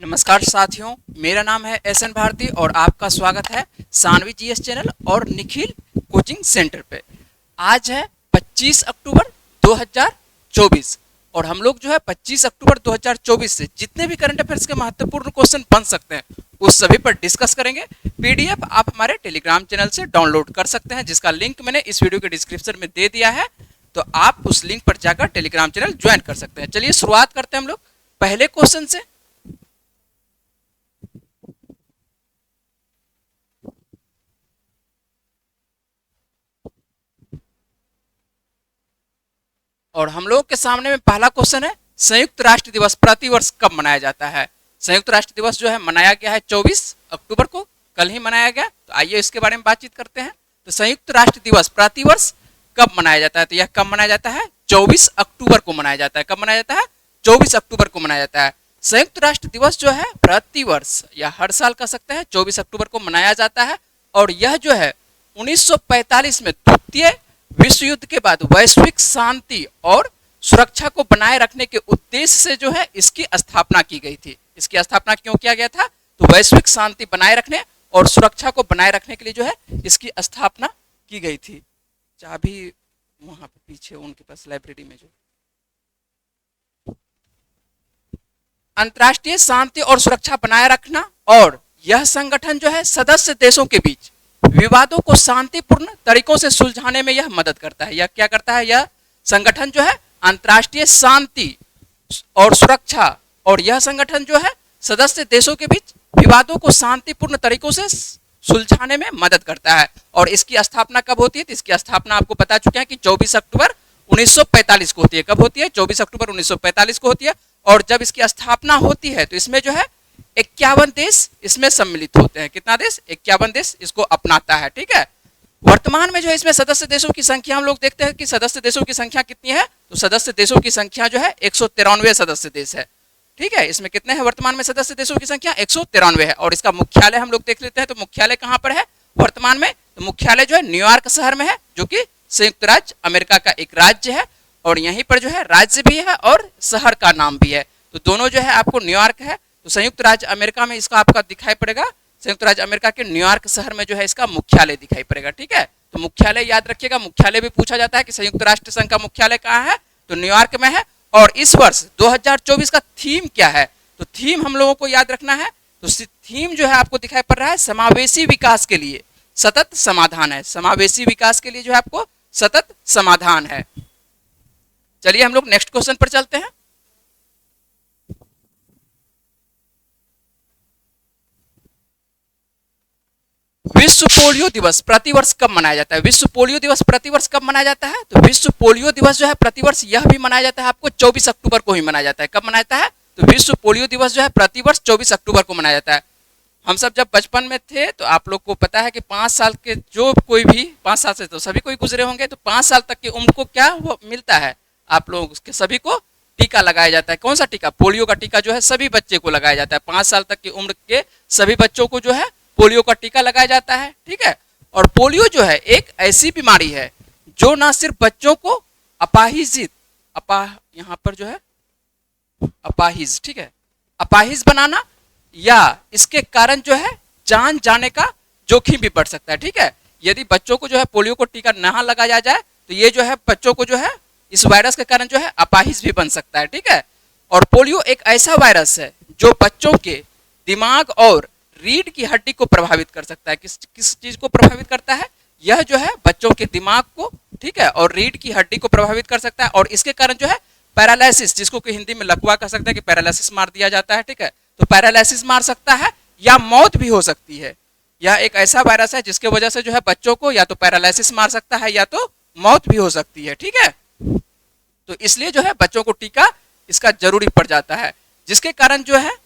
नमस्कार साथियों, मेरा नाम है एस.एन. भारती और आपका स्वागत है सानवी जीएस चैनल और निखिल कोचिंग सेंटर पे। आज है 25 अक्टूबर 2024 और हम लोग जो है 25 अक्टूबर 2024 से जितने भी करंट अफेयर्स के महत्वपूर्ण क्वेश्चन बन सकते हैं उस सभी पर डिस्कस करेंगे। पीडीएफ आप हमारे टेलीग्राम चैनल से डाउनलोड कर सकते हैं, जिसका लिंक मैंने इस वीडियो के डिस्क्रिप्शन में दे दिया है, तो आप उस लिंक पर जाकर टेलीग्राम चैनल ज्वाइन कर सकते हैं। चलिए शुरुआत करते हैं हम लोग पहले क्वेश्चन से। और हम लोग के सामने में पहला क्वेश्चन है, संयुक्त राष्ट्र दिवस प्रतिवर्ष कब मनाया जाता है। संयुक्त राष्ट्र दिवस जो है मनाया गया है 24 अक्टूबर को, कल ही मनाया गया। तो आइए इसके बारे में बातचीत करते हैं। तो संयुक्त राष्ट्र दिवस प्रतिवर्ष कब मनाया जाता है, तो यह कब मनाया जाता है 24 अक्टूबर को मनाया जाता है। कब मनाया जाता है 24 अक्टूबर को मनाया जाता है। संयुक्त राष्ट्र दिवस जो है प्रतिवर्ष या हर साल कह सकते हैं 24 अक्टूबर को मनाया जाता है और यह जो है 1945 में द्वितीय विश्व युद्ध के बाद वैश्विक शांति और सुरक्षा को बनाए रखने के उद्देश्य से जो है इसकी स्थापना की गई थी। इसकी स्थापना क्यों किया गया था, तो वैश्विक शांति बनाए रखने और सुरक्षा को बनाए रखने के लिए जो है इसकी स्थापना की गई थी। चाबी वहां पे पीछे उनके पास लाइब्रेरी में जो अंतर्राष्ट्रीय शांति और सुरक्षा बनाए रखना, और यह संगठन जो है सदस्य देशों के बीच विवादों को शांतिपूर्ण तरीकों से सुलझाने में यह मदद करता है। यह क्या करता है, यह संगठन जो है अंतर्राष्ट्रीय शांति और सुरक्षा, और यह संगठन जो है सदस्य देशों के बीच विवादों को शांतिपूर्ण तरीकों से सुलझाने में मदद करता है। और इसकी स्थापना कब होती है, तो इसकी स्थापना आपको बता चुके हैं कि 24 अक्टूबर 1945 को होती है। कब होती है, 24 अक्टूबर 1945 को होती है। और जब इसकी स्थापना होती है तो इसमें जो है 51 देश इसमें सम्मिलित होते हैं। कितना देश, 51 देश इसको अपनाता है। ठीक है, वर्तमान में जो है इसमें सदस्य देशों की संख्या हम लोग देखते हैं कि सदस्य देशों की संख्या कितनी है, तो सदस्य देशों की संख्या जो है 193 सदस्य देश है। ठीक है, इसमें कितने हैं वर्तमान में सदस्य देशों की संख्या 193 है। और इसका मुख्यालय हम लोग देख लेते हैं, तो मुख्यालय कहाँ पर है वर्तमान में, तो मुख्यालय जो है न्यूयॉर्क शहर में है, जो कि संयुक्त राज्य अमेरिका का एक राज्य है। और यहीं पर जो है राज्य भी है और शहर का नाम भी है, तो दोनों जो है आपको न्यूयॉर्क है। तो संयुक्त राज्य अमेरिका में इसका आपका दिखाई पड़ेगा, संयुक्त राज्य अमेरिका के न्यूयॉर्क शहर में जो है इसका मुख्यालय दिखाई पड़ेगा। ठीक है, तो मुख्यालय याद रखिएगा, मुख्यालय भी पूछा जाता है कि संयुक्त राष्ट्र संघ का मुख्यालय कहाँ है, तो न्यूयॉर्क में है। और इस वर्ष 2024 का थीम क्या है, तो थीम हम लोगों को याद रखना है। तो थीम जो है आपको दिखाई पड़ रहा है समावेशी विकास के लिए सतत समाधान है। समावेशी विकास के लिए जो है आपको सतत समाधान है। चलिए हम लोग नेक्स्ट क्वेश्चन पर चलते हैं। विश्व पोलियो दिवस प्रतिवर्ष कब मनाया जाता है। विश्व पोलियो दिवस प्रतिवर्ष कब मनाया जाता है, तो विश्व पोलियो दिवस जो है प्रतिवर्ष यह भी मनाया जाता है आपको 24 अक्टूबर को ही मनाया जाता है। कब मनाया जाता है, तो विश्व पोलियो दिवस जो है प्रतिवर्ष 24 अक्टूबर को मनाया जाता है। हम सब जब बचपन में थे तो आप लोग को पता है कि 5 साल के जो कोई भी 5 साल से तो सभी कोई गुजरे होंगे, तो 5 साल तक की उम्र को क्या वो मिलता है, आप लोग के सभी को टीका लगाया जाता है। कौन सा टीका, पोलियो का टीका जो है सभी बच्चे को लगाया जाता है। 5 साल तक की उम्र के सभी बच्चों को जो है पोलियो का टीका लगाया जाता है। ठीक है, और पोलियो जो है एक ऐसी बीमारी है जो ना सिर्फ बच्चों को यहाँ पर जो है अपाहिज, ठीक है, अपाहिज बनाना या इसके कारण जो है जान जाने का जोखिम भी बढ़ सकता है। ठीक है, यदि बच्चों को जो है पोलियो को टीका ना लगाया जाए तो ये जो है बच्चों को जो है इस वायरस के कारण जो है अपाहिज भी बन सकता है। ठीक है, और पोलियो एक ऐसा वायरस है जो बच्चों के दिमाग और रीढ़ की हड्डी को प्रभावित कर सकता है। किस चीज को प्रभावित करता है, यह जो है बच्चों के दिमाग को, ठीक है, और रीढ़ की हड्डी को प्रभावित कर सकता है। और इसके कारण जो है पैरालिसिस, जिसको कि हिंदी में लकवा कह सकते हैं कि पैरालिसिस मार दिया जाता है। ठीक है, तो पैरालिसिस मार सकता है या मौत भी हो सकती है। यह एक ऐसा वायरस है जिसके वजह से जो है बच्चों को या तो पैरालिसिस मार सकता है या तो मौत भी हो सकती है। ठीक है, तो इसलिए जो है बच्चों को टीका इसका जरूरी पड़ जाता है, जिसके कारण जो है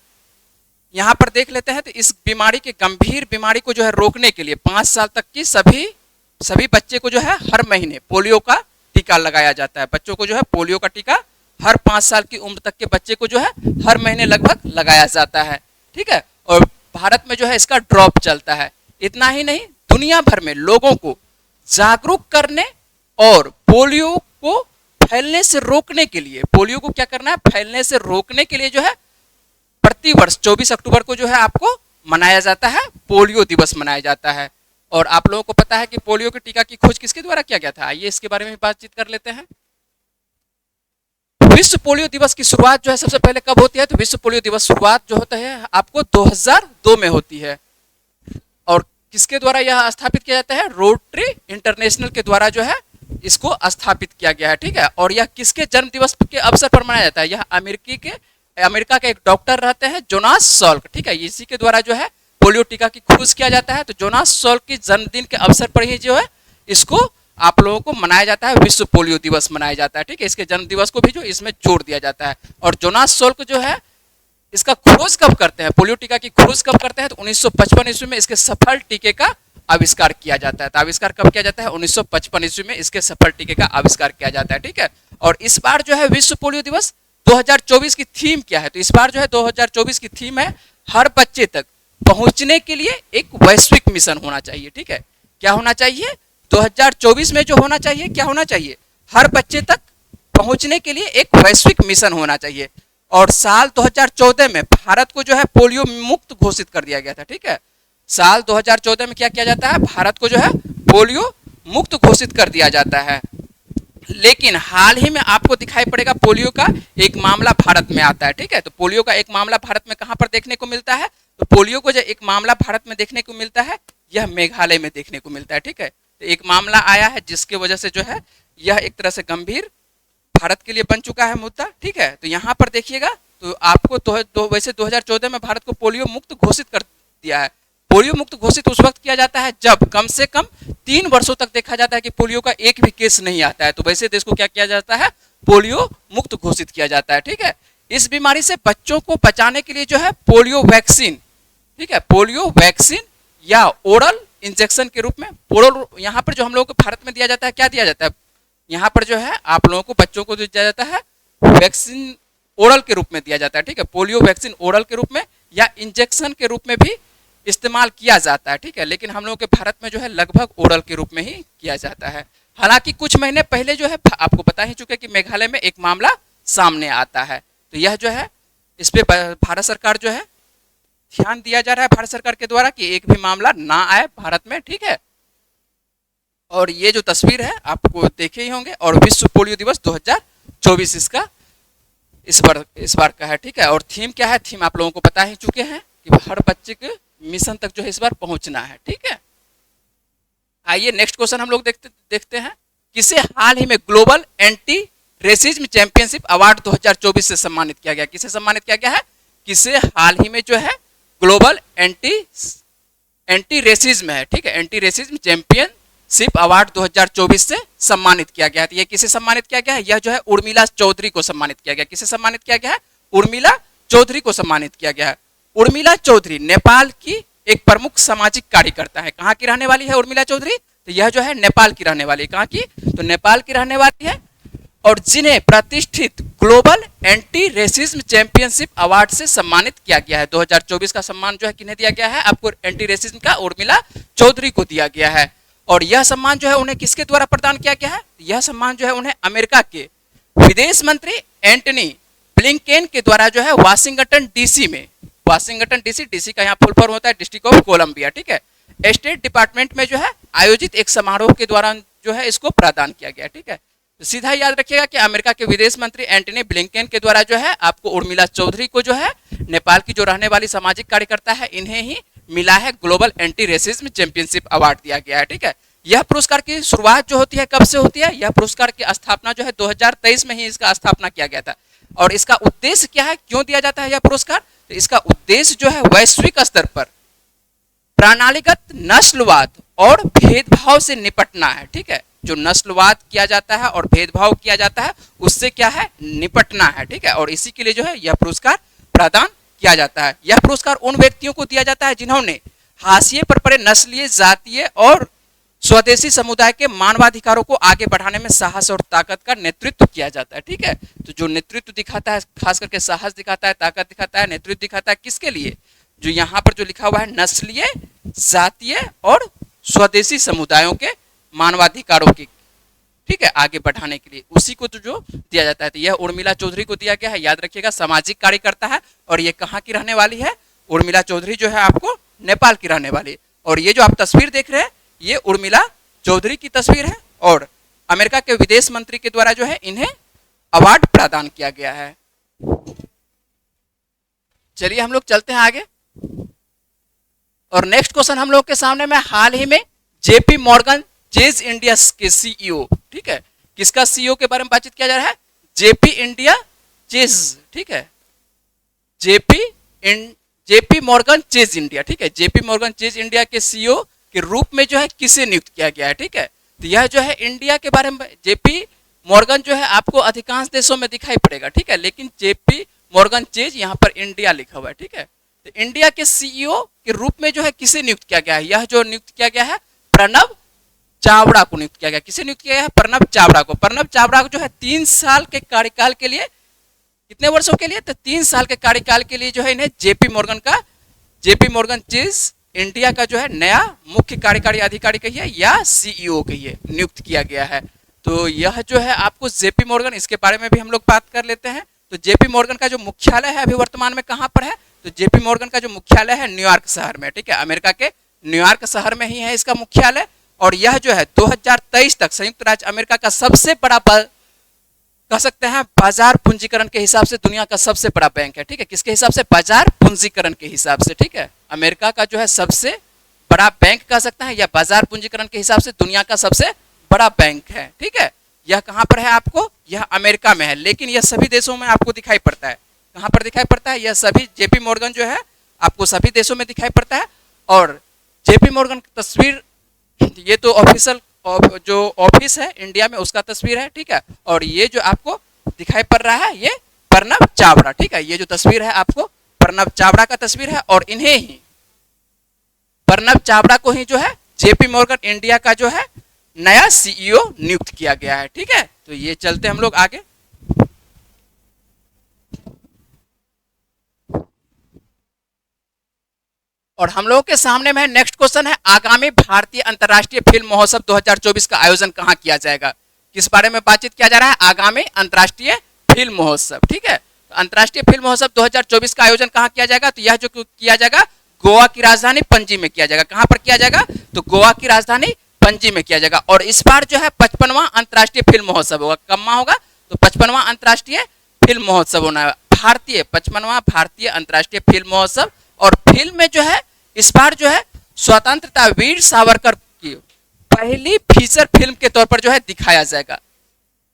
यहाँ पर देख लेते हैं। तो इस बीमारी के गंभीर बीमारी को जो है रोकने के लिए 5 साल तक की सभी बच्चे को जो है हर महीने पोलियो का टीका लगाया जाता है। बच्चों को जो है पोलियो का टीका हर 5 साल की उम्र तक के बच्चे को जो है हर महीने लगभग लगाया जाता है। ठीक है, और भारत में जो है इसका ड्रॉप चलता है। इतना ही नहीं, दुनिया भर में लोगों को जागरूक करने और पोलियो को फैलने से रोकने के लिए, पोलियो को क्या करना है, फैलने से रोकने के लिए जो है प्रति वर्ष 24 अक्टूबर को जो है आपको मनाया जाता है, पोलियो दिवस मनाया जाता है। और आप लोगों को पता है कि पोलियो के टीका की खोज किसके द्वारा किया गया था? आइए इसके बारे में बातचीत कर लेते हैं। विश्व पोलियो दिवस की शुरुआत जो है सबसे पहले कब होती है? तो विश्व पोलियो दिवस शुरुआत जो होता है आपको 2002 में होती है। और किसके द्वारा यह स्थापित किया जाता है? रोटरी इंटरनेशनल के द्वारा जो है इसको स्थापित किया गया है, ठीक है। और यह किसके जन्म दिवस के अवसर पर मनाया जाता है? यह अमेरिका के एक डॉक्टर रहते हैं जोनास सॉल्क, ठीक है, इसी के द्वारा जो है पोलियो टीका की खोज किया जाता है। तो जोनास सॉल्क की जन्मदिन के अवसर पर ही जो है इसको आप लोगों को मनाया जाता है, विश्व पोलियो दिवस मनाया जाता है, ठीक है। इसके जन्म दिवस को भी जो इसमें जोड़ दिया जाता है। और जोनास सॉल्क जो है इसका खोज कब करते हैं? पोलियो टीका की खोज कब करते हैं? तो 1955 ईस्वी में इसके सफल टीके का आविष्कार किया जाता है। तो आविष्कार कब किया जाता है? 1955 ईस्वी में इसके सफल टीके का आविष्कार किया जाता है, ठीक है। और इस बार जो है विश्व पोलियो दिवस 2024 की थीम क्या है? तो इस बार जो है 2024 की थीम है हर बच्चे तक पहुंचने के लिए एक वैश्विक मिशन होना चाहिए, ठीक है। क्या होना चाहिए? 2024 में जो होना चाहिए क्या होना चाहिए? हर बच्चे तक पहुंचने के लिए एक वैश्विक मिशन होना चाहिए। और साल 2014 में भारत को जो है पोलियो मुक्त घोषित कर दिया गया था, ठीक है। साल 2014 में क्या किया जाता है? भारत को जो है पोलियो मुक्त घोषित कर दिया जाता है। लेकिन हाल ही में आपको दिखाई पड़ेगा पोलियो का एक मामला भारत में आता है, ठीक है। तो पोलियो का एक मामला भारत में कहां पर देखने को मिलता है? तो पोलियो को जो एक मामला भारत में देखने को मिलता है यह मेघालय में देखने को मिलता है, ठीक है। तो एक मामला आया है जिसके वजह से जो है यह एक तरह से गंभीर भारत के लिए बन चुका है मुद्दा, ठीक है। तो यहाँ पर देखिएगा तो आपको वैसे 2014 में भारत को पोलियो मुक्त घोषित कर दिया है। पोलियो मुक्त घोषित उस वक्त किया जाता है जब कम से कम 3 वर्षों तक देखा जाता है कि पोलियो का एक भी केस नहीं आता है। तो वैसे देश को क्या किया जाता है? पोलियो मुक्त घोषित किया जाता है, ठीक है। इस बीमारी से बच्चों को बचाने के लिए जो है पोलियो वैक्सीन, ठीक है, पोलियो वैक्सीन या ओरल इंजेक्शन के रूप में ओरल यहाँ पर जो हम लोगों को भारत में दिया जाता है, क्या दिया जाता है? यहाँ पर जो है आप लोगों को बच्चों को दिया जाता है वैक्सीन ओरल के रूप में दिया जाता है, ठीक है। पोलियो वैक्सीन ओरल के रूप में या इंजेक्शन के रूप में भी इस्तेमाल किया जाता है, ठीक है। लेकिन हम लोगों के भारत में जो है लगभग ओरल के रूप में ही किया जाता है। हालांकि कुछ महीने पहले जो है आपको बता ही चुके कि मेघालय में एक मामला सामने आता है। तो यह जो है इस पे भारत सरकार जो है ध्यान दिया जा रहा है भारत सरकार के द्वारा कि एक भी मामला ना आए भारत में, ठीक है। और ये जो तस्वीर है आपको देखे ही होंगे। और विश्व पोलियो दिवस 2024 इसका इस बार का है, ठीक है। और थीम क्या है? थीम आप लोगों को बता ही चुके हैं कि हर बच्चे के मिशन तक जो है इस बार पहुंचना है, ठीक है। आइए नेक्स्ट क्वेश्चन हम लोग देखते हैं। किसे हाल ही में global anti racism championship award 2024 से सम्मानित किया गया? किसे सम्मानित किया गया है? किसे हाल ही में जो है ग्लोबल एंटी रेसिज्म है, ठीक है, एंटी रेसिज्म चैंपियनशिप अवार्ड 2024 से सम्मानित किया गया है। तो ये किसे सम्मानित किया गया है? यह जो है उर्मिला चौधरी को सम्मानित किया गया। किसे सम्मानित किया गया है? उर्मिला चौधरी को सम्मानित किया गया है। उर्मिला चौधरी नेपाल की एक प्रमुख सामाजिक कार्यकर्ता है। कहाँ की रहने वाली है उर्मिला चौधरी? तो यह जो है नेपाल की रहने वाली है। कहाँ की? तो नेपाल की रहने वाली है। और जिन्हें प्रतिष्ठित global anti racism championship award से सम्मानित किया गया है। 2024 का सम्मान जो है किन्हें दिया गया है? आपको एंटी रेसिज्म का उर्मिला चौधरी को दिया गया है। और यह सम्मान जो है उन्हें किसके द्वारा प्रदान किया गया है? यह सम्मान जो है उन्हें अमेरिका के विदेश मंत्री एंटनी ब्लिंकेन के द्वारा जो है वाशिंगटन डीसी में, वाशिंगटन डीसी का यहाँ फुल फॉर्म होता है डिस्ट्रिक्ट ऑफ कोलंबिया, ठीक है, स्टेट डिपार्टमेंट में जो है आयोजित एक समारोह के दौरान जो है इसको प्रदान किया गया, ठीक है। तो सीधा याद रखिएगा कि अमेरिका के विदेश मंत्री एंटनी ब्लिंकेन के द्वारा जो है आपको उर्मिला चौधरी को जो है नेपाल की जो रहने वाली सामाजिक कार्यकर्ता है इन्हें ही मिला है global anti racism championship award दिया गया है, ठीक है। यह पुरस्कार की शुरुआत जो होती है कब से होती है? यह पुरस्कार की स्थापना जो है 2023 में ही इसका स्थापना किया गया था। और इसका उद्देश्य क्या है? क्यों दिया जाता है यह पुरस्कार? तो इसका उद्देश्य जो है वैश्विक स्तर पर प्रणालीगत नस्लवाद और भेदभाव से निपटना है, ठीक है। जो नस्लवाद किया जाता है और भेदभाव किया जाता है उससे क्या है? निपटना है, ठीक है। और इसी के लिए जो है यह पुरस्कार प्रदान किया जाता है। यह पुरस्कार उन व्यक्तियों को दिया जाता है जिन्होंने हाशिए पर पड़े नस्लीय, जातीय और स्वदेशी समुदाय के मानवाधिकारों को आगे बढ़ाने में साहस और ताकत का नेतृत्व किया जाता है, ठीक है। तो जो नेतृत्व दिखाता है, खास करके साहस दिखाता है, ताकत दिखाता है, नेतृत्व दिखाता है, किसके लिए? जो यहाँ पर जो लिखा हुआ है नस्लीय, जातीय और स्वदेशी समुदायों के मानवाधिकारों की ठीक है, आगे बढ़ाने के लिए उसी को तो जो दिया जाता है। तो यह उर्मिला चौधरी को दिया गया है, याद रखिएगा, सामाजिक कार्यकर्ता है। और ये कहाँ की रहने वाली है? उर्मिला चौधरी जो है आपको नेपाल की रहने वाली। और ये जो आप तस्वीर देख रहे हैं ये उर्मिला चौधरी की तस्वीर है और अमेरिका के विदेश मंत्री के द्वारा जो है इन्हें अवार्ड प्रदान किया गया है। चलिए हम लोग चलते हैं आगे। और नेक्स्ट क्वेश्चन हम लोग के सामने में हाल ही में जेपी मॉर्गन चेज इंडिया के सीईओ, ठीक है, किसका सीईओ के बारे में बातचीत किया जा रहा है? जेपी इंडिया चेज, ठीक है, जेपी मॉर्गन चेज इंडिया, ठीक है, जेपी मॉर्गन चेज इंडिया के सीईओ के रूप में जो है किसे नियुक्त किया गया है? ठीक है, तो यह जो है इंडिया के बारे में, जेपी मॉर्गन जो है आपको अधिकांश देशों में दिखाई पड़ेगा, ठीक है, लेकिन जेपी मॉर्गन चेज यहाँ पर इंडिया लिखा हुआ है, ठीक है। तो इंडिया के सीईओ के रूप में जो है किसे नियुक्त किया गया है? यह जो नियुक्त किया गया है प्रणब चावड़ा को नियुक्त किया गया। किसे नियुक्त किया गया है? प्रणब चावड़ा को। प्रणब चावड़ा को जो है 3 साल के कार्यकाल के लिए, कितने वर्षों के लिए? तो 3 साल के कार्यकाल के लिए जो है इन्हें जेपी मॉर्गन चेज इंडिया का जो है नया मुख्य कार्यकारी अधिकारी कहिए या सीईओ कहिए नियुक्त किया गया है। तो यह जो है आपको जेपी मॉर्गन, इसके बारे में भी हम लोग बात कर लेते हैं। तो जेपी मॉर्गन का जो मुख्यालय है अभी वर्तमान में कहाँ पर है? तो जेपी मॉर्गन का जो मुख्यालय है न्यूयॉर्क शहर में, ठीक है, अमेरिका के न्यूयॉर्क शहर में ही है इसका मुख्यालय। और यह जो है 2023 तक संयुक्त राज्य अमेरिका का सबसे बड़ा, कह सकते हैं बाजार पूंजीकरण के हिसाब से दुनिया का सबसे बड़ा बैंक है, ठीक है। किसके हिसाब से? बाजार पूंजीकरण के हिसाब से, ठीक है, अमेरिका का जो है सबसे बड़ा बैंक कह सकते हैं, या बाजार पूंजीकरण के हिसाब से दुनिया का सबसे बड़ा बैंक है, ठीक है। यह कहाँ पर है आपको? यह अमेरिका में है, लेकिन यह सभी देशों में आपको दिखाई पड़ता है। कहाँ पर दिखाई पड़ता है? यह सभी जेपी मॉर्गन जो है आपको सभी देशों में दिखाई पड़ता है। और जेपी मॉर्गन की तस्वीर, ये तो ऑफिशियल जो ऑफिस है इंडिया में उसका तस्वीर है, ठीक है। और ये जो आपको दिखाई पड़ रहा है ये प्रणब चावड़ा, ठीक है, ये जो तस्वीर है आपको प्रणब चावड़ा का तस्वीर है। और इन्हें ही, प्रणब चावड़ा को ही जो है जेपी मॉर्गन इंडिया का जो है नया सीईओ नियुक्त किया गया है, ठीक है। तो ये चलते हम लोग आगे। और हम लोगों के सामने में नेक्स्ट क्वेश्चन है, आगामी भारतीय अंतर्राष्ट्रीय फिल्म महोत्सव 2024 का आयोजन कहाँ किया जाएगा? किस बारे में बातचीत किया जा रहा है? आगामी अंतर्राष्ट्रीय फिल्म महोत्सव, ठीक है। तो अंतर्राष्ट्रीय फिल्म महोत्सव 2024 का आयोजन कहाँ किया जाएगा? तो यह जो किया जाएगा गोवा की राजधानी पणजी में किया जाएगा। कहाँ पर किया जाएगा? तो गोवा की राजधानी पणजी में किया जाएगा। और इस बार जो है 55वां अंतर्राष्ट्रीय फिल्म महोत्सव होगा। कब होगा? तो 55वां अंतर्राष्ट्रीय फिल्म महोत्सव होना है, भारतीय 55वां भारतीय अंतर्राष्ट्रीय फिल्म महोत्सव। और फिल्म में जो है इस बार जो है स्वतंत्रता वीर सावरकर की पहली फीचर फिल्म के तौर पर जो है दिखाया जाएगा।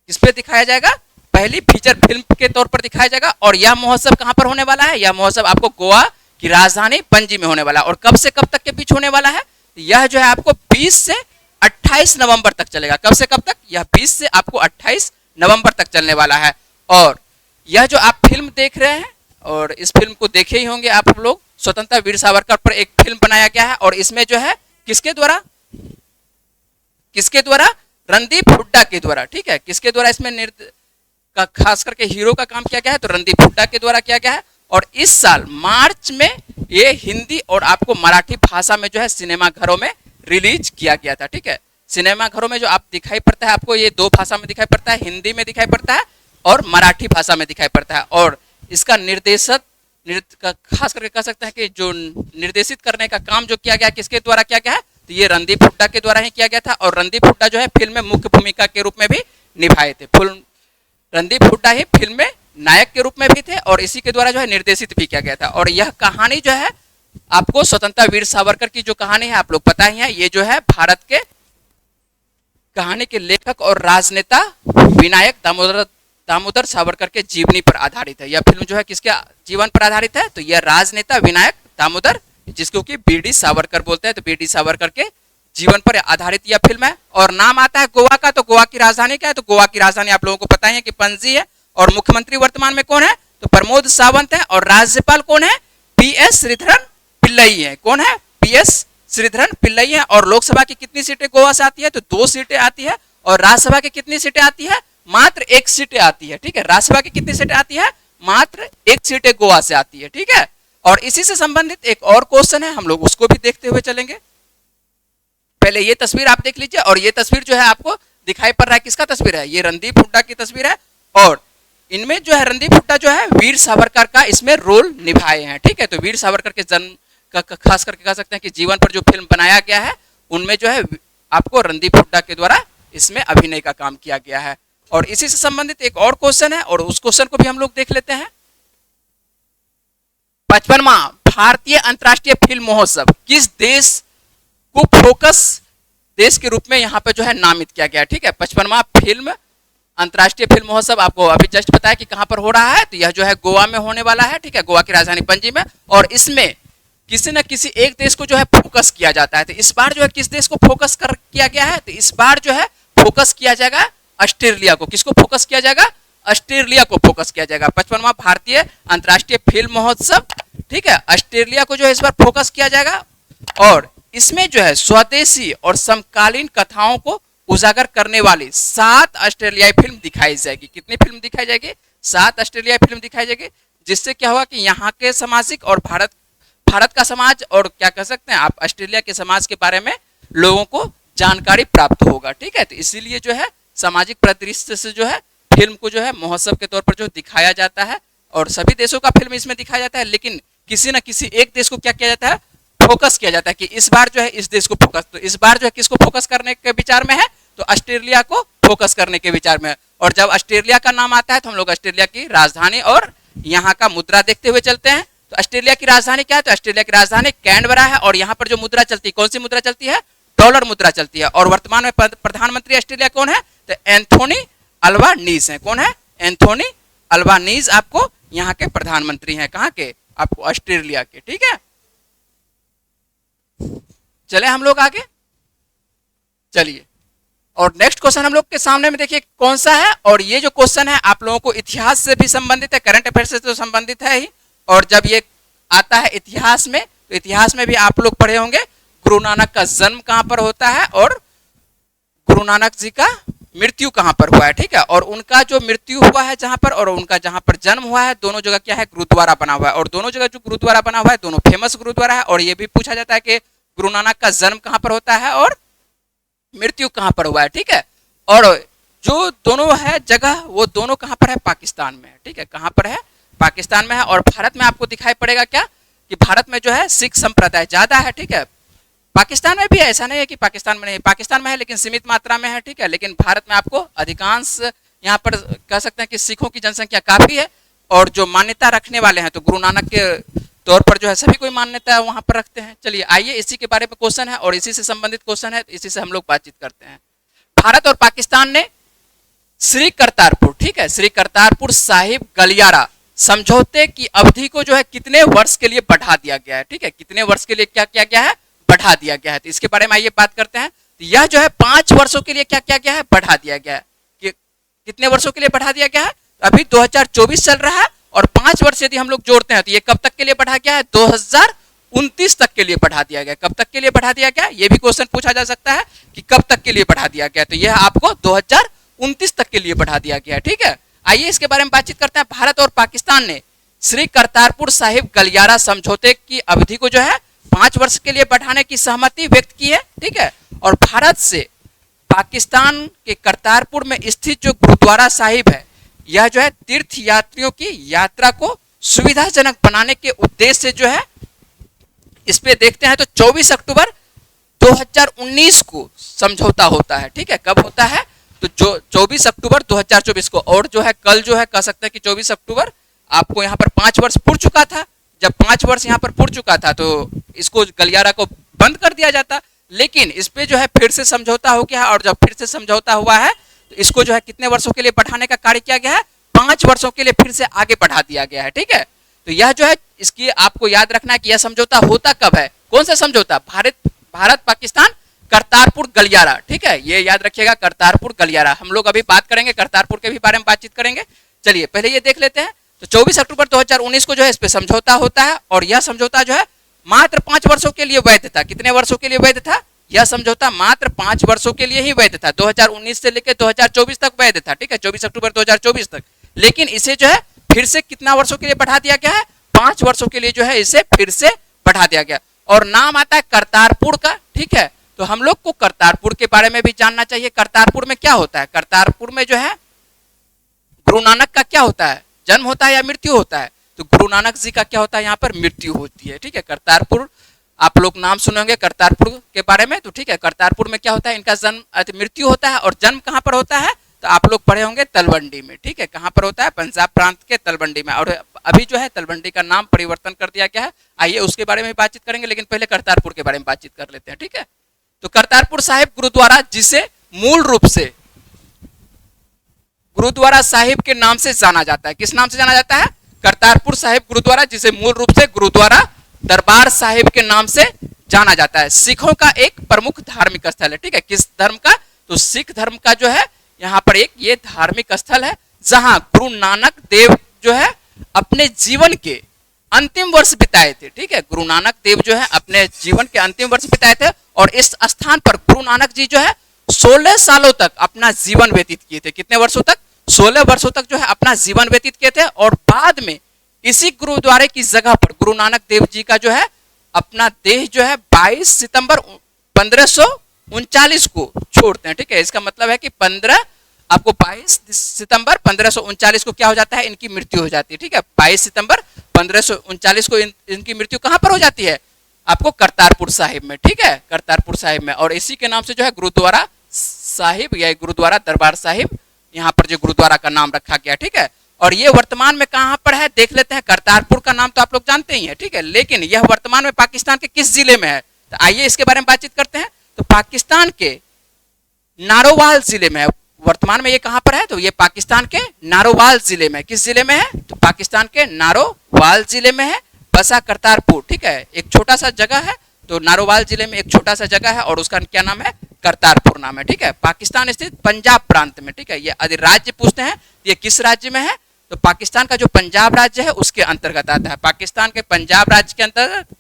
किस पे दिखाया जाएगा? पहली फीचर फिल्म के तौर पर दिखाया जाएगा। और यह महोत्सव कहां पर होने वाला है? यह महोत्सव आपको गोवा की राजधानी पणजी में होने वाला है। और कब से कब तक के बीच होने वाला है? यह जो है आपको 20 से 28 नवंबर तक चलेगा। कब से कब तक? यह 20 से आपको 28 नवंबर तक चलने वाला है। और यह जो आप फिल्म देख रहे हैं, और इस फिल्म को देखे ही होंगे आप लोग, स्वतंत्रता वीर सावरकर पर एक फिल्म बनाया गया है। और इसमें जो है किसके द्वारा? रणदीप हुड्डा के द्वारा, ठीक है। किसके द्वारा इसमें का खास करके हीरो का काम किया गया है? तो रणदीप हुड्डा के द्वारा किया गया है। और इस साल मार्च में ये हिंदी और आपको मराठी भाषा में जो है सिनेमा घरों में रिलीज किया गया था, ठीक है। सिनेमा घरों में जो आप दिखाई पड़ता है आपको, ये 2 भाषा में दिखाई पड़ता है, हिंदी में दिखाई पड़ता है और मराठी भाषा में दिखाई पड़ता है। और इसका खास करके कह सकते हैं कि जो निर्देशित करने का काम जो किया गया किसके द्वारा किया गया है? तो ये रणदीप हुड्डा के द्वारा ही किया गया था। और रणदीप हुड्डा जो है फिल्म में मुख्य भूमिका के रूप में भी निभाए थे। रणदीप हुड्डा ही फिल्म में नायक के रूप में भी थे और इसी के द्वारा जो है निर्देशित भी किया गया था। और यह कहानी जो है आपको स्वतंत्रता वीर सावरकर की जो कहानी है आप लोग पता ही है, ये जो है भारत के कहानी के लेखक और राजनेता विनायक दामोदर सावरकर के जीवनी पर आधारित है। यह फिल्म जो है किसके जीवन पर आधारित है? तो यह राजनेता विनायक दामोदर, जिसको कि बीडी सावरकर बोलते हैं, तो बीडी सावरकर के जीवन पर आधारित यह फिल्म है। और नाम आता है गोवा का, तो गोवा की राजधानी क्या है? तो गोवा की राजधानी आप लोगों को पता है कि पणजी है। और मुख्यमंत्री वर्तमान में कौन है? तो प्रमोद सावंत है। और राज्यपाल कौन है? पीएस श्रीधरन पिल्लई है। कौन है? पीएस श्रीधरन पिल्लई है। और लोकसभा की कितनी सीटें गोवा से आती है? तो 2 सीटें आती है। और राज्यसभा की कितनी सीटें आती है? मात्र 1 सीटें आती है, ठीक है। राज्यसभा की कितनी सीटें आती है? मात्र 1 सीटें गोवा से आती है, ठीक है। और इसी से संबंधित एक और क्वेश्चन है, हम लोग उसको भी देखते हुए चलेंगे। पहले ये तस्वीर आप देख लीजिए। और ये तस्वीर जो है आपको दिखाई पड़ रहा है किसका तस्वीर है, ये रणदीप हुड्डा की तस्वीर है। और इनमें जो है रणदीप हुड्डा जो है वीर सावरकर का इसमें रोल निभाए हैं, ठीक है। तो वीर सावरकर के जन्म का खास करके कह सकते हैं कि जीवन पर जो फिल्म बनाया गया है उनमें जो है आपको रणदीप हुड्डा के द्वारा इसमें अभिनय का काम किया गया है। और इसी से संबंधित एक और क्वेश्चन है और उस क्वेश्चन को भी हम लोग देख लेते हैं। 55वां भारतीय अंतर्राष्ट्रीय फिल्म महोत्सव किस देश को फोकस देश के रूप में यहाँ पे जो है नामित किया गया, ठीक है। 55वां फिल्म अंतर्राष्ट्रीय फिल्म महोत्सव आपको अभी जस्ट बताया कि कहां पर हो रहा है, तो यह जो है गोवा में होने वाला है, ठीक है, गोवा की राजधानी पणजी में। और इसमें किसी न किसी एक देश को जो है फोकस किया जाता है। तो इस बार जो है किस देश को फोकस कर किया गया है, तो इस बार जो है फोकस किया जाएगा ऑस्ट्रेलिया को। किसको फोकस किया जाएगा, ऑस्ट्रेलिया को फोकस किया जाएगा। 55वां भारतीय अंतर्राष्ट्रीय फिल्म महोत्सव, ठीक है, ऑस्ट्रेलिया को जो है इस बार फोकस किया जाएगा। और इसमें जो है स्वदेशी और समकालीन कथाओं को उजागर करने वाली 7 ऑस्ट्रेलियाई फिल्म दिखाई जाएगी। कितनी फिल्म दिखाई जाएगी, 7 ऑस्ट्रेलियाई फिल्म दिखाई जाएगी। जिससे क्या होगा कि यहाँ के सामाजिक और भारत का समाज और क्या कह सकते हैं आप ऑस्ट्रेलिया के समाज के बारे में लोगों को जानकारी प्राप्त होगा, ठीक है। तो इसीलिए जो है सामाजिक परिदृश्य से जो है फिल्म को जो है महोत्सव के तौर पर जो दिखाया जाता है। और सभी देशों का फिल्म इसमें दिखाया जाता है, लेकिन किसी न किसी एक देश को क्या किया जाता है, फोकस किया जाता है कि इस बार जो है इस देश को फोकस, तो इस बार जो है किसको फोकस करने के विचार में है, तो ऑस्ट्रेलिया को फोकस करने के विचार में। और जब ऑस्ट्रेलिया का नाम आता है तो हम लोग ऑस्ट्रेलिया की राजधानी और यहाँ का मुद्रा देखते हुए चलते हैं। तो ऑस्ट्रेलिया की राजधानी क्या है, तो ऑस्ट्रेलिया की राजधानी कैनबरा है। और यहाँ पर जो मुद्रा चलती है, कौन सी मुद्रा चलती है, डॉलर मुद्रा चलती है। और वर्तमान में प्रधानमंत्री ऑस्ट्रेलिया कौन है, तो एंथोनी अल्बानीज है। कौन है, एंथोनी अल्बानीज आपको यहाँ के प्रधानमंत्री हैं। कहाँ के, आपको ऑस्ट्रेलिया के, ठीक है। चले हम लोग आगे, चलिए। और नेक्स्ट क्वेश्चन हम लोग के सामने में देखिए कौन सा है। और ये जो क्वेश्चन है आप लोगों को इतिहास से भी संबंधित है, करंट अफेयर से तो संबंधित है ही। और जब ये आता है इतिहास में, तो इतिहास में भी आप लोग पढ़े होंगे गुरु नानक का जन्म कहां पर होता है और गुरु नानक जी का मृत्यु कहां पर हुआ है, ठीक है। और उनका जो मृत्यु हुआ है जहां पर और उनका जहां पर जन्म हुआ है, दोनों जगह क्या है, गुरुद्वारा बना हुआ है। और दोनों जगह जो गुरुद्वारा बना हुआ है दोनों फेमस गुरुद्वारा है। और ये भी पूछा जाता है कि गुरु नानक का जन्म कहां पर होता है और मृत्यु कहां पर हुआ है, ठीक है। और जो दोनों है जगह वो दोनों कहां पर है, पाकिस्तान में है, ठीक है। कहां पर है, पाकिस्तान में है। और भारत में आपको दिखाई पड़ेगा क्या कि भारत में जो है सिख संप्रदाय ज्यादा है, ठीक है। पाकिस्तान में भी ऐसा नहीं है कि पाकिस्तान में नहीं, पाकिस्तान में है लेकिन सीमित मात्रा में है, ठीक है। लेकिन भारत में आपको अधिकांश यहाँ पर कह सकते हैं कि सिखों की जनसंख्या काफी है। और जो मान्यता रखने वाले हैं तो गुरु नानक के तौर पर जो है सभी कोई मान्यता वहां पर रखते हैं। चलिए आइए, इसी के बारे में क्वेश्चन है और इसी से संबंधित क्वेश्चन है, इसी से हम लोग बातचीत करते हैं। भारत और पाकिस्तान ने श्री करतारपुर, ठीक है, श्री करतारपुर साहिब गलियारा समझौते की अवधि को जो है कितने वर्ष के लिए बढ़ा दिया गया है, ठीक है। कितने वर्ष के लिए क्या किया गया है, बढ़ा दिया गया है। तो इसके बारे में आइए बात करते हैं। तो यह जो है 5 वर्षों के लिए क्या किया गया है, बढ़ा दिया गया है। कि कितने वर्षों के लिए बढ़ा दिया गया है, अभी 2024 चल रहा है और 5 वर्ष यदि हम लोग जोड़ते हैं तो ये कब तक के लिए बढ़ा गया है, 2029 तक के लिए बढ़ा दिया गया। कब तक के लिए बढ़ा दिया गया, ये भी क्वेश्चन पूछा जा सकता है कि कब तक के लिए बढ़ा दिया गया। तो यह आपको 2029 तक के लिए बढ़ा दिया गया है, ठीक है। आइए इसके बारे में बातचीत करते हैं। भारत और पाकिस्तान ने श्री करतारपुर साहिब गलियारा समझौते की अवधि को जो है 5 वर्ष के लिए बढ़ाने की सहमति व्यक्त की है, ठीक है। और भारत से पाकिस्तान के करतारपुर में स्थित जो गुरुद्वारा साहिब है, यह जो है तीर्थ यात्रियों की यात्रा को सुविधाजनक बनाने के उद्देश्य से जो है इस पे देखते हैं तो 24 अक्टूबर 2019 को समझौता होता है, ठीक है। कब होता है, तो जो 24 अक्टूबर 2024 को। और जो है कल जो है कह सकते हैं कि 24 अक्टूबर आपको यहाँ पर 5 वर्ष पूर्ण चुका था। जब 5 वर्ष यहाँ पर पूर्ण चुका था तो इसको गलियारा को बंद कर दिया जाता, लेकिन इस पे जो है फिर से समझौता हो गया। और जब फिर से समझौता हुआ है तो इसको जो है कितने वर्षों के लिए बढ़ाने का कार्य किया गया है, 5 वर्षों के लिए फिर से आगे बढ़ा दिया गया है, ठीक है। तो यह जो है इसकी आपको याद रखना है कि यह समझौता होता कब है, कौन सा समझौता, भारत पाकिस्तान करतारपुर गलियारा, ठीक है। ये याद रखिएगा, करतारपुर गलियारा। हम लोग अभी बात करेंगे करतारपुर के भी बारे में बातचीत करेंगे। चलिए पहले ये देख लेते हैं। तो 24 अक्टूबर 2019 को जो है इस पे समझौता होता है और यह समझौता जो है मात्र 5 वर्षों के लिए वैध था। कितने वर्षों के लिए वैध था, यह समझौता मात्र 5 वर्षों के लिए ही वैध था। 2019 से लेकर 2024 तक वैध था, ठीक है, 24 अक्टूबर 2024 तक। लेकिन इसे जो है फिर से कितना वर्षों के लिए बढ़ा दिया गया है, 5 वर्षों के लिए जो है इसे फिर से बढ़ा दिया गया। और नाम आता है करतारपुर का, ठीक है। तो हम लोग को करतारपुर के बारे में भी जानना चाहिए। करतारपुर में क्या होता है? करतारपुर में जो है गुरु नानक का क्या होता है? जन्म होता है या मृत्यु होता है? तो गुरु नानक जी का क्या होता है? यहाँ पर मृत्यु होती है। ठीक है, करतारपुर आप लोग नाम सुने होंगे करतारपुर के बारे में। तो ठीक है, करतारपुर में क्या होता है? इनका जन्म मृत्यु होता है। और जन्म कहाँ पर होता है? तो आप लोग पढ़े होंगे तलवंडी में। ठीक है, कहाँ पर होता है? पंजाब प्रांत के तलवंडी में। और अभी जो है तलवंडी का नाम परिवर्तन कर दिया गया है। आइए उसके बारे में बातचीत करेंगे, लेकिन पहले करतारपुर के बारे में बातचीत कर लेते हैं। ठीक है, तो करतारपुर साहिब गुरुद्वारा, जिसे मूल रूप से गुरुद्वारा साहिब के नाम से जाना जाता है। किस नाम से जाना जाता है? करतारपुर साहिब गुरुद्वारा, जिसे मूल रूप से गुरुद्वारा दरबार साहिब के नाम से जाना जाता है। सिखों का एक प्रमुख धार्मिक स्थल है। ठीक है, किस धर्म का? तो सिख धर्म का जो है यहाँ पर एक ये धार्मिक स्थल है, जहां गुरु नानक देव जो है अपने जीवन के अंतिम वर्ष बिताए थे। ठीक है, गुरु नानक देव जो है अपने जीवन के अंतिम वर्ष बिताए थे। और इस स्थान पर गुरु नानक जी जो है 16 सालों तक अपना जीवन व्यतीत किए थे। कितने वर्षों तक? 16 वर्षों तक जो है अपना जीवन व्यतीत किए थे। और बाद में इसी गुरुद्वारे की जगह पर गुरु नानक देव जी का जो है अपना देह जो है 22 सितंबर 1539 को छोड़ते हैं। ठीक है, इसका मतलब है कि 22 सितंबर 1539 को क्या हो जाता है? इनकी मृत्यु हो जाती है। ठीक है, 22 सितंबर 1539 को इनकी मृत्यु कहां पर हो जाती है? आपको करतारपुर साहिब में। ठीक है, करतारपुर साहिब में। और इसी के नाम से जो है गुरुद्वारा साहिब या गुरुद्वारा दरबार साहिब, यहाँ पर जो गुरुद्वारा का नाम रखा गया। ठीक है, और ये वर्तमान में कहां पर है देख लेते हैं। करतारपुर का नाम तो आप लोग जानते ही हैं। ठीक है, लेकिन यह वर्तमान में पाकिस्तान के किस जिले में है? तो आइए इसके बारे में बातचीत करते हैं। तो पाकिस्तान के नारोवाल जिले में है। वर्तमान में ये कहां पर है? तो ये पाकिस्तान के नारोवाल जिले में। किस जिले में है? तो पाकिस्तान के नारोवाल जिले में है बसा करतारपुर। ठीक है, एक छोटा सा जगह है। तो नारोवाल जिले में एक छोटा सा जगह है और उसका क्या नाम है? करतारपुर नाम है। ठीक है, पाकिस्तान स्थित पंजाब प्रांत में। ठीक है, ये यदि राज्य पूछते हैं ये किस राज्य में है? तो पाकिस्तान का जो पंजाब राज्य है उसके अंतर्गत आता है। पाकिस्तान के पंजाब राज्य के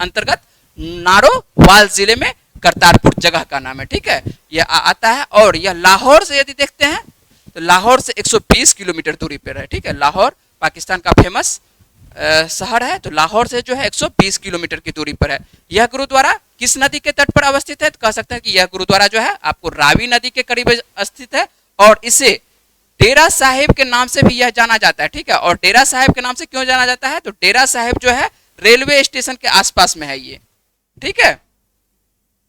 अंतर्गत नारोवाल जिले में करतारपुर जगह का नाम है। ठीक है, यह आता है। और यह लाहौर से यदि देखते हैं तो लाहौर से 120 किलोमीटर दूरी पर है। ठीक है, लाहौर पाकिस्तान का फेमस शहर है। तो लाहौर से जो है 120 किलोमीटर की दूरी पर है। यह गुरुद्वारा किस नदी के तट पर अवस्थित है? तो कह सकते हैं कि यह गुरुद्वारा जो है आपको रावी नदी के करीब स्थित है। और इसे डेरा साहिब के नाम से भी यह जाना जाता है। ठीक है, और डेरा साहिब के नाम से क्यों जाना जाता है? तो डेरा साहिब जो है रेलवे स्टेशन के आसपास में है ये। ठीक है,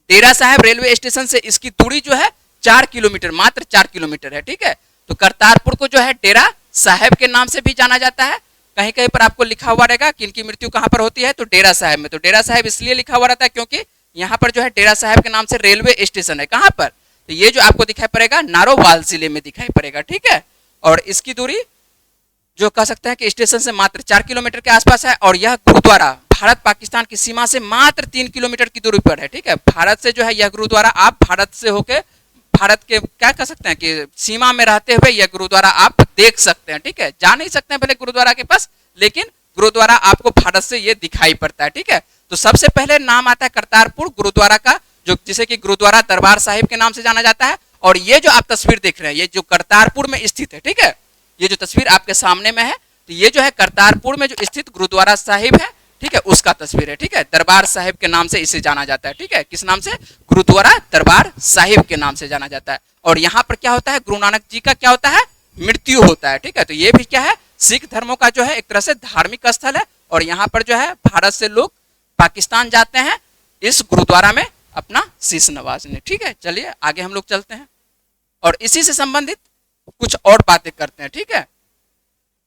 डेरा साहिब रेलवे स्टेशन से इसकी दूरी जो है 4 किलोमीटर, मात्र 4 किलोमीटर है। ठीक है, तो करतारपुर को जो है डेरा साहिब के नाम से भी जाना जाता है। कहीं कहीं पर आपको लिखा हुआ रहेगा कि इनकी मृत्यु कहां पर होती है? तो डेरा साहिब में। तो डेरा साहिब इसलिए लिखा हुआ रहता है क्योंकि यहाँ पर जो है डेरा साहिब के नाम से रेलवे स्टेशन है। कहां पर? तो ये जो आपको दिखाई पड़ेगा नारोवाल जिले में दिखाई पड़ेगा। ठीक है, और इसकी दूरी जो कह सकते हैं कि स्टेशन से मात्र 4 किलोमीटर के आसपास है। और यह गुरुद्वारा भारत पाकिस्तान की सीमा से मात्र 3 किलोमीटर की दूरी पर है। ठीक है, भारत से जो है यह गुरुद्वारा आप भारत से होके भारत के क्या कह सकते हैं कि सीमा में रहते हुए यह गुरुद्वारा आप देख सकते हैं। ठीक है, जा नहीं सकते हैं पहले गुरुद्वारा के पास, लेकिन गुरुद्वारा आपको भारत से ये दिखाई पड़ता है। ठीक है, तो सबसे पहले नाम आता है करतारपुर गुरुद्वारा का, जो जिसे कि गुरुद्वारा दरबार साहिब के नाम से जाना जाता है। और ये जो आप तस्वीर देख रहे हैं ये जो करतारपुर में स्थित है। ठीक है, ये जो तस्वीर आपके सामने में है तो ये जो है करतारपुर में जो स्थित गुरुद्वारा साहिब है। ठीक है, उसका तस्वीर है। ठीक है, दरबार साहिब के नाम से इसे जाना जाता है। ठीक है, किस नाम से? गुरुद्वारा दरबार साहिब के नाम से जाना जाता है। और यहाँ पर क्या होता है? गुरु नानक जी का क्या होता है? मृत्यु होता है। ठीक है, तो ये भी क्या है? सिख धर्मों का जो है एक तरह से धार्मिक स्थल है। और यहाँ पर जो है भारत से लोग पाकिस्तान जाते हैं इस गुरुद्वारा में अपना शीश नवाजने। ठीक है, चलिए आगे हम लोग चलते हैं और इसी से संबंधित कुछ और बातें करते हैं। ठीक है,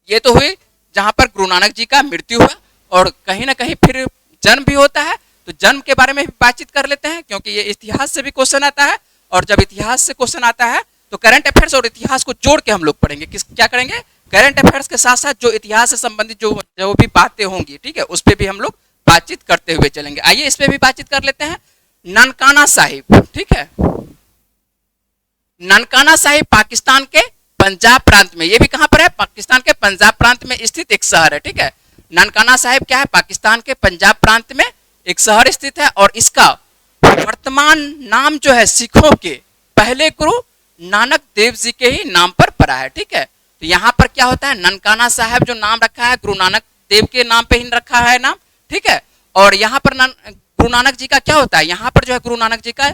ये तो हुई जहां पर गुरु नानक जी का मृत्यु हुआ और कहीं ना कहीं फिर जन्म भी होता है। तो जन्म के बारे में भी बातचीत कर लेते हैं क्योंकि ये इतिहास से भी क्वेश्चन आता है। और जब इतिहास से क्वेश्चन आता है तो करंट अफेयर्स और इतिहास को जोड़ के हम लोग पढ़ेंगे। क्या करेंगे? करंट अफेयर्स के साथ साथ जो इतिहास से संबंधित जो भी बातें होंगी, ठीक है, उस पर भी हम लोग बातचीत करते हुए चलेंगे। आइए इस पे भी बातचीत कर लेते हैं। ननकाना साहिब, ठीक है, ननकाना साहिब पाकिस्तान के पंजाब प्रांत में, ये भी कहां पर है? पाकिस्तान के पंजाब प्रांत में स्थित एक शहर है। ठीक है, ननकाना साहिब क्या है? पाकिस्तान के पंजाब प्रांत में एक शहर स्थित है और इसका वर्तमान नाम जो है सिखों के पहले गुरु नानक देव जी के ही नाम पर पड़ा है। ठीक है, तो यहाँ पर क्या होता है? ननकाना साहिब जो नाम रखा है गुरु नानक देव के नाम पे ही रखा है नाम। ठीक है, और यहाँ पर गुरु नानक जी का क्या होता है? यहाँ पर जो है गुरु नानक जी का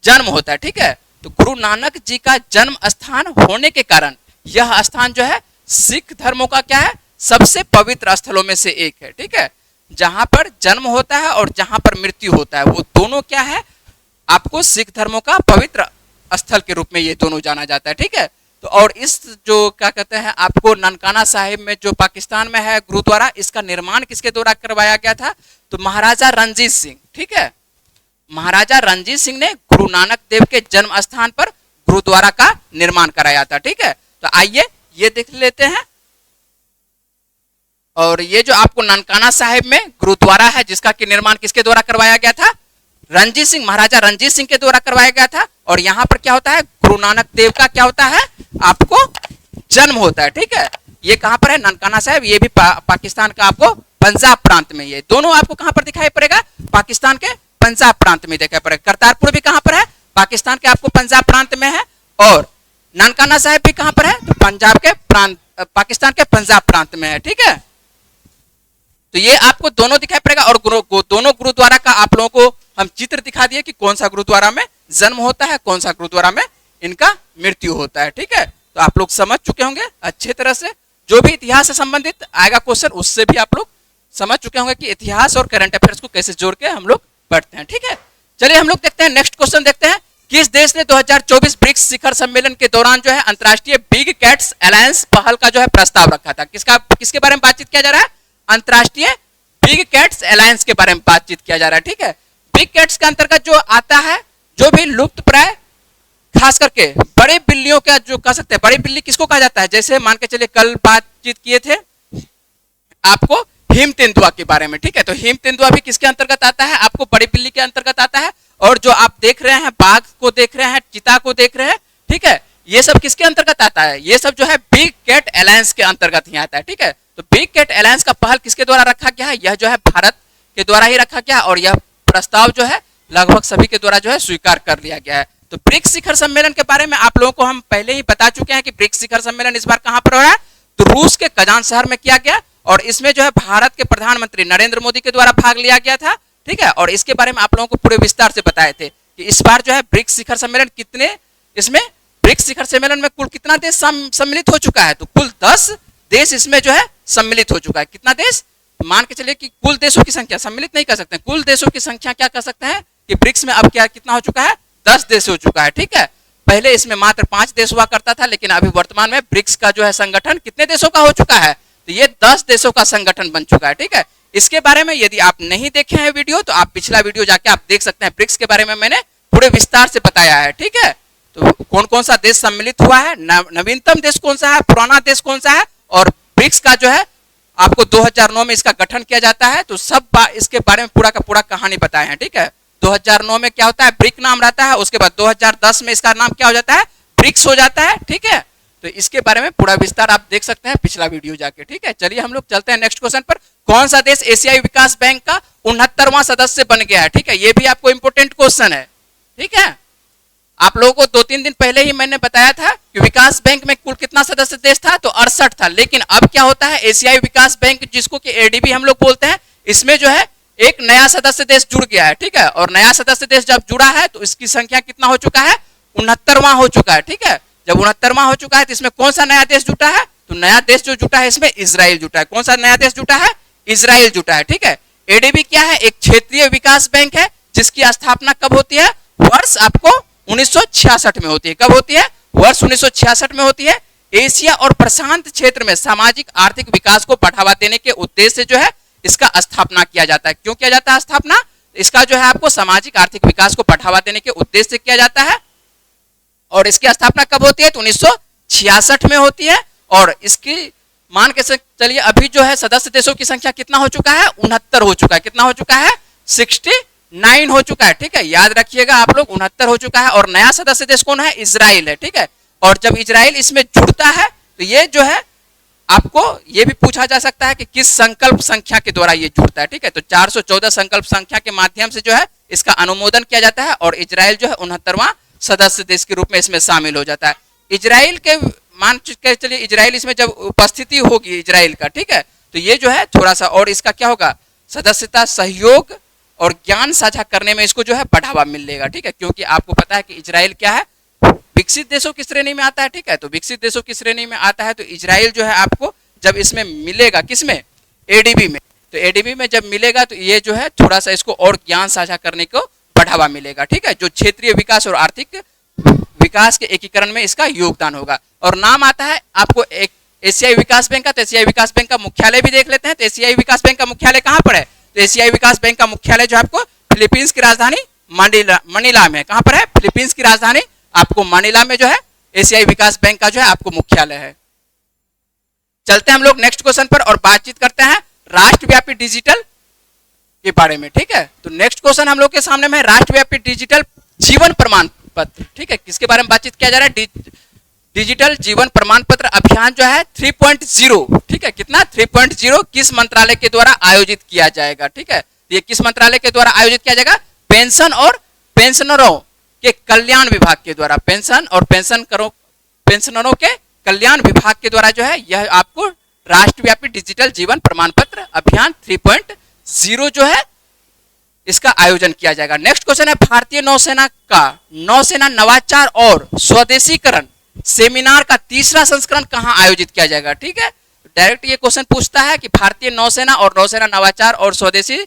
जन्म होता है, ठीक है। तो गुरु नानक जी का जन्म स्थान होने के कारण यह स्थान जो है सिख धर्मों का क्या है, सबसे पवित्र स्थलों में से एक है, ठीक है। जहां पर जन्म होता है और जहां पर मृत्यु होता है वो दोनों क्या है, आपको सिख धर्मों का पवित्र स्थल के रूप में ये दोनों जाना जाता है, ठीक है। तो और इस जो क्या कहते हैं आपको ननकाना साहिब में जो पाकिस्तान में है गुरुद्वारा, इसका निर्माण किसके द्वारा करवाया गया था, तो महाराजा रणजीत सिंह, ठीक है। महाराजा रणजीत सिंह ने गुरु नानक देव के जन्म स्थान पर गुरुद्वारा का निर्माण कराया था, ठीक है। तो आइए ये देख लेते हैं। और ये जो आपको ननकाना साहिब में गुरुद्वारा है जिसका कि निर्माण किसके द्वारा करवाया गया था, रणजीत सिंह, महाराजा रणजीत सिंह के द्वारा करवाया गया था। और यहाँ पर क्या होता है, गुरु नानक देव का क्या होता है, आपको जन्म होता है, ठीक है। ये कहाँ पर है, ननकाना साहिब, ये भी पाकिस्तान का आपको पंजाब प्रांत में, ये दोनों आपको कहाँ पर दिखाई पड़ेगा, पाकिस्तान के पंजाब प्रांत में दिखाई पड़ेगा। करतारपुर भी कहाँ पर है, पाकिस्तान के आपको पंजाब प्रांत में है। और ननकाना साहिब भी कहाँ पर है, तो पंजाब के प्रांत, पाकिस्तान के पंजाब प्रांत में है, ठीक है। तो ये आपको दोनों दिखाई पड़ेगा। और दोनों गुरुद्वारा का आप लोगों को हम चित्र दिखा दिए कि कौन सा गुरुद्वारा में जन्म होता है, कौन सा गुरुद्वारा में इनका मृत्यु होता है, ठीक है। तो आप लोग समझ चुके होंगे अच्छे तरह से, जो भी इतिहास से संबंधित आएगा क्वेश्चन उससे भी आप लोग समझ चुके होंगे कि इतिहास और करंट अफेयर्स को कैसे जोड़ के हम लोग पढ़ते हैं, ठीक है। चलिए हम लोग देखते हैं नेक्स्ट क्वेश्चन देखते हैं। किस देश ने 2024 ब्रिक्स शिखर सम्मेलन के दौरान जो है अंतर्राष्ट्रीय बिग कैट्स अलायंस पहल का जो है प्रस्ताव रखा था, किसके बारे में बातचीत किया जा रहा है, अंतर्राष्ट्रीय बिग कैट्स अलायंस के बारे में बातचीत किया जा रहा है, ठीक है। बिग कैट्स के अंतर्गत जो आता है, जो भी लुप्त प्राय खास करके बड़े बिल्लियों का जो कह सकते हैं, बड़ी बिल्ली किसको कहा जाता है, जैसे मान के चलिए कल बातचीत किए थे आपको हिम तेंदुआ के बारे में, ठीक है। तो हिम तेंदुआ भी किसके अंतर्गत आता है, आपको बड़ी बिल्ली के अंतर्गत आता है। और जो आप देख रहे हैं बाघ को देख रहे हैं, चीता को देख रहे हैं, ठीक है, ये सब किसके अंतर्गत आता है, ये सब जो है बिग कैट अलायंस के अंतर्गत ही आता है, ठीक है। तो बिग कैट अलायंस का पहल किसके द्वारा रखा गया है, यह जो है भारत के द्वारा ही रखा गया। और यह प्रस्ताव जो है लगभग सभी के द्वारा जो है स्वीकार कर लिया गया है। तो ब्रिक्स शिखर सम्मेलन के बारे में आप लोगों को हम पहले ही बता चुके हैं कि ब्रिक्स शिखर सम्मेलन इस बार कहां पर हो रहा है, तो रूस के कजान शहर में किया गया। और इसमें जो है भारत के प्रधानमंत्री नरेंद्र मोदी के द्वारा भाग लिया गया था, ठीक है। और इसके बारे में आप लोगों को पूरे विस्तार से बताए थे कि इस बार जो है ब्रिक्स शिखर सम्मेलन कितने, इसमें ब्रिक्स शिखर सम्मेलन में कुल कितना देश सम्मिलित हो चुका है, तो कुल 10 देश इसमें जो है सम्मिलित हो चुका है। कितना देश, मान के चलिए कि कुल देशों की संख्या, सम्मिलित नहीं कर सकते, कुल देशों की संख्या क्या कर सकते हैं कि ब्रिक्स में अब क्या कितना हो चुका है, 10 देश हो चुका है, ठीक है। पहले इसमें मात्र 5 देश हुआ करता था, लेकिन अभी वर्तमान में ब्रिक्स का जो है संगठन कितने देशों का हो चुका है, तो ये 10 देशों का संगठन बन चुका है, ठीक है। इसके बारे में यदि आप नहीं देखे हैं वीडियो तो आप पिछला वीडियो जाके आप देख सकते हैं। ब्रिक्स के बारे में मैंने पूरे विस्तार से बताया है, ठीक है। तो कौन कौन सा देश सम्मिलित हुआ है, नवीनतम देश कौन सा है, पुराना देश कौन सा है, और ब्रिक्स का जो है आपको 2009 में इसका गठन किया जाता है। तो सब इसके बारे में पूरा का पूरा कहानी बताए हैं, ठीक है। 2009 में क्या होता है, ब्रिक नाम रहता है, उसके बाद 2010 में इसका नाम क्या हो जाता है, ब्रिक्स हो जाता है, ठीक है। तो इसके बारे में पूरा विस्तार आप देख सकते हैं पिछला वीडियो जाके, ठीक है। चलिए हम लोग चलते हैं नेक्स्ट क्वेश्चन पर। कौन सा देश एशियाई विकास बैंक का 69वां सदस्य बन गया है, ठीक है। ये भी आपको इंपोर्टेंट क्वेश्चन है, ठीक है। आप लोगों को 2-3 दिन पहले ही मैंने बताया था कि विकास बैंक में कुल कितना सदस्य देश था, तो 68 था। लेकिन अब क्या होता है, एशियाई विकास बैंक जिसको कि एडीबी हम लोग बोलते हैं, इसमें जो है एक नया सदस्य देश जुड़ गया है, ठीक है। और नया सदस्य देश जब जुड़ा है तो इसकी संख्या कितना हो चुका है, 69वां हो चुका है, ठीक है। जब 69वां हो चुका है तो इसमें कौन सा नया देश जुटा है, तो नया देश जो जुटा है इसमें इजराइल जुटा है। कौन सा नया देश जुटा है, इजराइल जुटा है, ठीक है। एडीबी क्या है, एक क्षेत्रीय विकास बैंक है जिसकी स्थापना कब होती है, वर्ष आपको 1966 में होती है। कब होती है, वर्ष 1966 में होती है। एशिया और प्रशांत क्षेत्र में सामाजिक आर्थिक विकास को बढ़ावा देने के उद्देश्य से जो है इसका स्थापना किया जाता है। क्यों किया जाता है स्थापना, इसका जो है आपको सामाजिक आर्थिक विकास को बढ़ावा देने के उद्देश्य से किया जाता है। और इसकी स्थापना कब होती है, तो 1966 में होती है। और इसकी मान के चलिए अभी जो है सदस्य देशों की संख्या कितना हो चुका है, 69 हो चुका है। कितना हो चुका है, 69 हो चुका है, ठीक है। याद रखिएगा आप लोग, 69 हो चुका है। और नया सदस्य देश कौन है, इजराइल है, ठीक है। और जब इजराइल इसमें जुड़ता है तो ये जो है आपको ये भी पूछा जा सकता है कि किस संकल्प संख्या के द्वारा ये जुड़ता है, ठीक है। तो 414 संकल्प संख्या के माध्यम से जो है इसका अनुमोदन किया जाता है और इजराइल जो है 69वां सदस्य देश के रूप में इसमें शामिल हो जाता है। इजराइल के मान के चलिए इजराइल इसमें जब उपस्थिति होगी इजराइल का, ठीक है, तो ये जो है थोड़ा सा और इसका क्या होगा, सदस्यता सहयोग और ज्ञान साझा करने में इसको जो है बढ़ावा मिलेगा, ठीक है, क्योंकि आपको पता है कि इजराइल क्या है, विकसित देशों की श्रेणी में आता है, ठीक है, तो विकसित देशों की श्रेणी में आता है, तो इजराइल जो है आपको जब इसमें मिलेगा, किसमें, एडीबी में, तो एडीबी में जब मिलेगा तो ये जो है थोड़ा सा इसको और ज्ञान साझा करने को बढ़ावा मिलेगा, ठीक है, जो क्षेत्रीय विकास और आर्थिक विकास के एकीकरण में इसका योगदान होगा। और नाम आता है आपको एक एशियाई विकास बैंक का, तो एशियाई विकास बैंक का मुख्यालय भी देख लेते हैं। तो एशियाई विकास बैंक का मुख्यालय कहाँ पर है, तो एशियाई विकास बैंक का मुख्यालय जो आपको फिलीपींस की राजधानी मनीला में है। कहाँ पर है, फिलीपींस की राजधानी आपको मनीला में जो है एशियाई विकास बैंक का जो है आपको मुख्यालय है। चलते हैं हम लोग नेक्स्ट क्वेश्चन पर और बातचीत करते हैं राष्ट्रव्यापी डिजिटल के बारे में, ठीक है। तो नेक्स्ट क्वेश्चन हम लोग के सामने में है राष्ट्रव्यापी डिजिटल जीवन प्रमाण पत्र, ठीक है, किसके बारे में बातचीत किया जा रहा है, डिजिटल जीवन प्रमाण पत्र अभियान जो है 3.0, ठीक है, कितना 3.0 किस मंत्रालय के द्वारा आयोजित किया जाएगा, ठीक है, ये किस मंत्रालय के द्वारा आयोजित किया जाएगा, पेंशन और पेंशनरों के कल्याण विभाग के द्वारा, पेंशन और पेंशनरों के कल्याण विभाग के द्वारा जो है यह आपको राष्ट्रव्यापी डिजिटल जीवन प्रमाण पत्र अभियान 3.0 जो है इसका आयोजन किया जाएगा। नेक्स्ट क्वेश्चन है भारतीय नौसेना का नौसेना नवाचार और स्वदेशीकरण सेमिनार का तीसरा संस्करण कहां आयोजित किया जाएगा, ठीक है, डायरेक्ट ये क्वेश्चन पूछता है कि भारतीय नौसेना और नौसेना नवाचार और स्वदेशी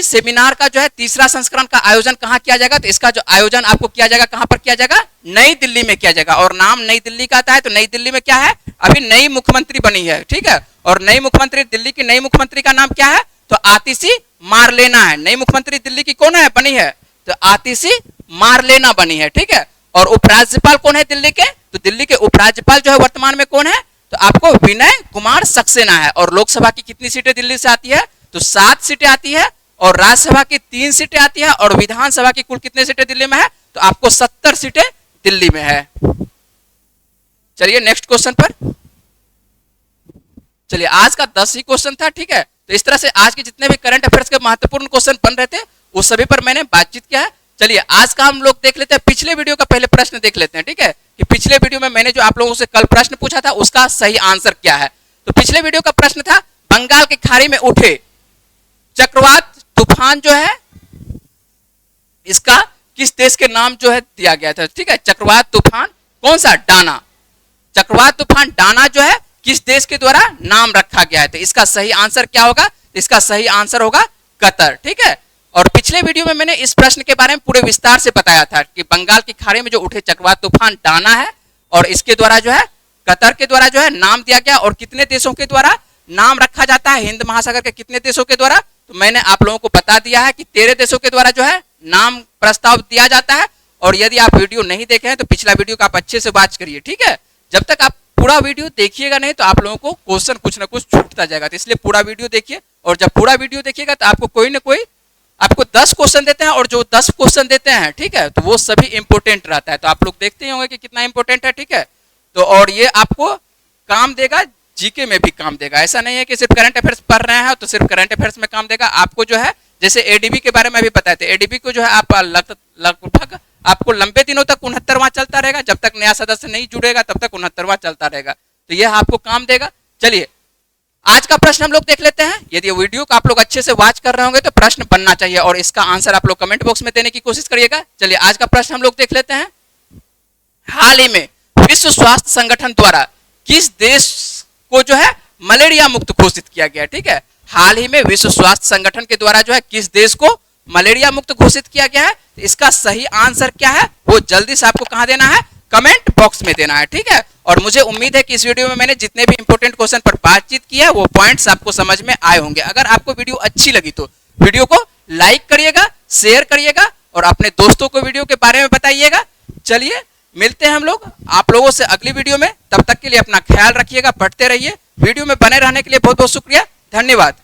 सेमिनार का जो है तीसरा संस्करण का आयोजन कहां किया जाएगा, तो इसका जो आयोजन आपको किया जाएगा कहां पर किया जाएगा, नई दिल्ली में किया जाएगा। और नाम नई दिल्ली का आता है, तो नई दिल्ली में क्या है, अभी नई मुख्यमंत्री बनी है, ठीक है, और नई मुख्यमंत्री दिल्ली की नई मुख्यमंत्री का नाम क्या है, तो आतिशी मारलेना है। नई मुख्यमंत्री दिल्ली की कौन है, बनी है, तो आतिशी मारलेना बनी है, ठीक है। और उपराज्यपाल कौन है दिल्ली के, तो दिल्ली के उपराज्यपाल जो है वर्तमान में कौन है, तो आपको विनय कुमार सक्सेना है। और लोकसभा की कितनी सीटें दिल्ली से आती है, तो 7 सीटें आती है, और राज्यसभा की 3 सीटें आती है, और विधानसभा की कुल कितने सीटें दिल्ली में है, तो आपको 70 सीटें दिल्ली में है। चलिए नेक्स्ट क्वेश्चन पर, चलिए आज का 10 ही क्वेश्चन था, ठीक है, तो इस तरह से आज के जितने भी करंट अफेयर्स के महत्वपूर्ण क्वेश्चन बन रहे थे उस सभी पर मैंने बातचीत किया है। चलिए आज का हम लोग देख लेते हैं, पिछले वीडियो का पहले प्रश्न देख लेते हैं, ठीक है, कि पिछले वीडियो में मैंने जो आप लोगों से कल प्रश्न पूछा था उसका सही आंसर क्या है। तो पिछले वीडियो का प्रश्न था बंगाल की खाड़ी में उठे चक्रवात तूफान जो है इसका किस देश के नाम जो है दिया गया था, ठीक है, चक्रवात तूफान कौन सा, डाना, चक्रवात तूफान डाना जो है किस देश के द्वारा नाम रखा गया है, तो इसका सही आंसर क्या होगा, इसका सही आंसर होगा कतर, ठीक है। और पिछले वीडियो में मैंने इस प्रश्न के बारे में पूरे विस्तार से बताया था कि बंगाल की खाड़ी में जो उठे चक्रवात तूफान डाना है और इसके द्वारा जो है कतर के द्वारा जो है नाम दिया गया, और कितने देशों के द्वारा नाम रखा जाता है, हिंद महासागर के कितने देशों के द्वारा, तो मैंने आप लोगों को बता दिया है कि 13 देशों के द्वारा जो है नाम प्रस्ताव दिया जाता है। और यदि आप वीडियो नहीं देखे हैं तो पिछला वीडियो का आप अच्छे से वॉच करिए, ठीक है, जब तक आप पूरा वीडियो देखिएगा नहीं तो आप लोगों को क्वेश्चन कुछ ना कुछ छूटता जाएगा, तो इसलिए पूरा वीडियो देखिए। और जब पूरा वीडियो देखिएगा तो आपको कोई ना कोई आपको 10 क्वेश्चन देते हैं, और जो 10 क्वेश्चन देते हैं, ठीक है, तो वो सभी इंपोर्टेंट रहता है, तो आप लोग देखते ही होंगे कि कितना इंपोर्टेंट है, ठीक है। तो और ये आपको काम देगा, जीके में भी काम देगा, ऐसा नहीं है कि सिर्फ करंट अफेयर्स पढ़ रहे हैं तो सिर्फ करंट अफेयर्स में काम देगा, आपको जो है जैसे एडीबी के बारे में भी बताए थे, एडीबी को जो है आप लगभग आपको लंबे दिनों तक 69वां चलता रहेगा, जब तक नया सदस्य नहीं जुड़ेगा तब तक 69वां चलता रहेगा, तो यह आपको काम देगा। चलिए आज का प्रश्न हम लोग देख लेते हैं। यदि वीडियो को आप लोग अच्छे से वॉच कर रहे होंगे तो प्रश्न बनना चाहिए, और इसका आंसर आप लोग कमेंट बॉक्स में देने की कोशिश करिएगा। चलिए आज का प्रश्न हम लोग देख लेते हैं। हाल ही में विश्व स्वास्थ्य संगठन द्वारा किस देश को जो है मलेरिया मुक्त घोषित किया गया, ठीक है, हाल ही में विश्व स्वास्थ्य संगठन के द्वारा जो है किस देश को मलेरिया मुक्त घोषित किया गया है, इसका सही आंसर क्या है वो जल्दी से आपको कहां देना है, कमेंट बॉक्स में देना है, ठीक है। और मुझे उम्मीद है कि इस वीडियो में मैंने जितने भी इंपॉर्टेंट क्वेश्चन पर बातचीत की है वो पॉइंट्स आपको समझ में आए होंगे। अगर आपको वीडियो अच्छी लगी तो वीडियो को लाइक करिएगा, शेयर करिएगा, और अपने दोस्तों को वीडियो के बारे में बताइएगा। चलिए मिलते हैं हम लोग आप लोगों से अगली वीडियो में, तब तक के लिए अपना ख्याल रखिएगा, पढ़ते रहिए। वीडियो में बने रहने के लिए बहुत बहुत शुक्रिया, धन्यवाद।